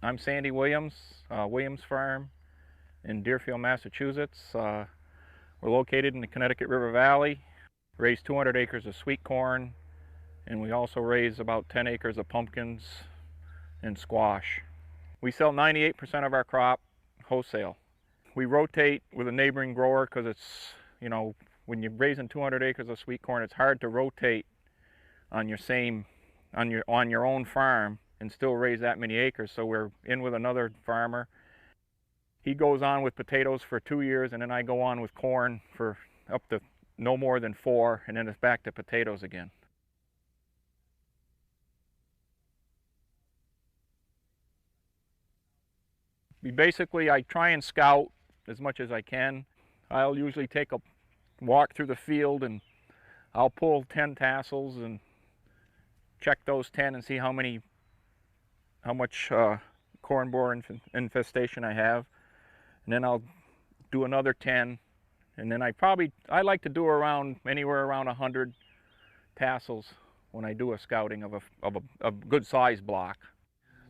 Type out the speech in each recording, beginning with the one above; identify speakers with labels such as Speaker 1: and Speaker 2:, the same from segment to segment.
Speaker 1: I'm Sandy Williams, Williams Farm in Deerfield, Massachusetts. We're located in the Connecticut River Valley, raise 200 acres of sweet corn, and we also raise about 10 acres of pumpkins and squash. We sell 98% of our crop wholesale. We rotate with a neighboring grower because it's, when you're raising 200 acres of sweet corn, it's hard to rotate on your own farm and still raise that many acres. So we're in with another farmer. He goes on with potatoes for 2 years, and then I go on with corn for up to no more than 4, and then it's back to potatoes again. I try and scout as much as I can. I'll usually take a walk through the field and I'll pull 10 tassels and check those 10 and see how much corn borer infestation I have. And then I'll do another 10, and then I like to do anywhere around 100 tassels when I do a scouting of a good size block.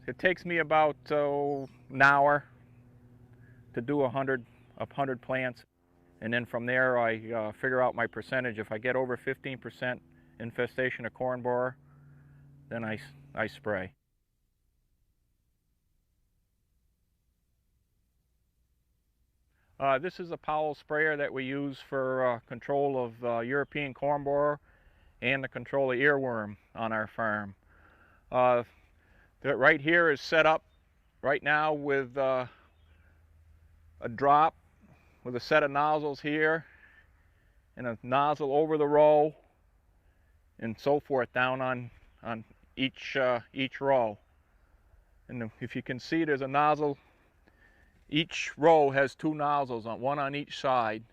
Speaker 1: It takes me about an hour to do 100 plants, and then from there I figure out my percentage. If I get over 15% infestation of corn borer, then I spray. This is a Powell sprayer that we use for control of European corn borer and the control of earworm on our farm. Right here is set up right now with a drop with a set of nozzles here and a nozzle over the row and so forth down on each row. And if you can see, there's a nozzle. Each row has 2 nozzles, one on each side,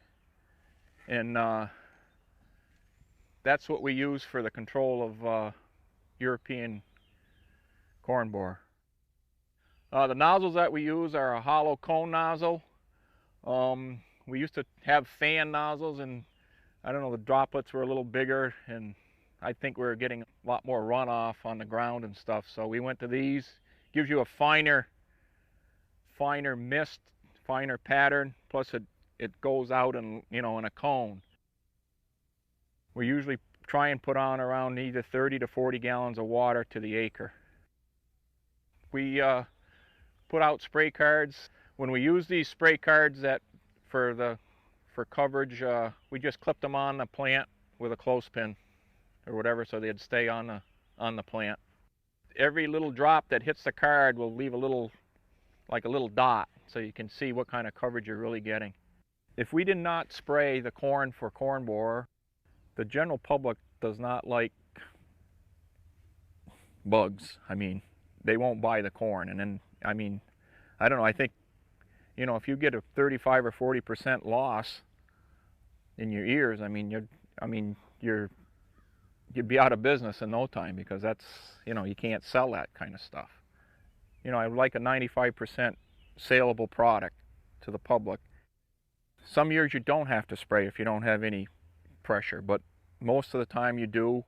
Speaker 1: and that's what we use for the control of European corn borer. The nozzles that we use are a hollow cone nozzle. We used to have fan nozzles, and I don't know, the droplets were a little bigger, and I think we were getting a lot more runoff on the ground and stuff, so we went to these. Gives you a finer mist, finer pattern, plus it goes out in a cone. We usually try and put on around either 30 to 40 gallons of water to the acre. We put out spray cards. When we use these spray cards for coverage, we just clip them on the plant with a clothespin or whatever, so they'd stay on the plant. Every little drop that hits the card will leave like a little dot, so you can see what kind of coverage you're really getting. If we did not spray the corn for corn borer, the general public does not like bugs. I mean, they won't buy the corn. And then, I mean, I don't know, I think, if you get a 35 or 40% loss in your ears, you'd be out of business in no time, because that's, you can't sell that kind of stuff. I would like a 95% saleable product to the public. Some years you don't have to spray if you don't have any pressure, but most of the time you do.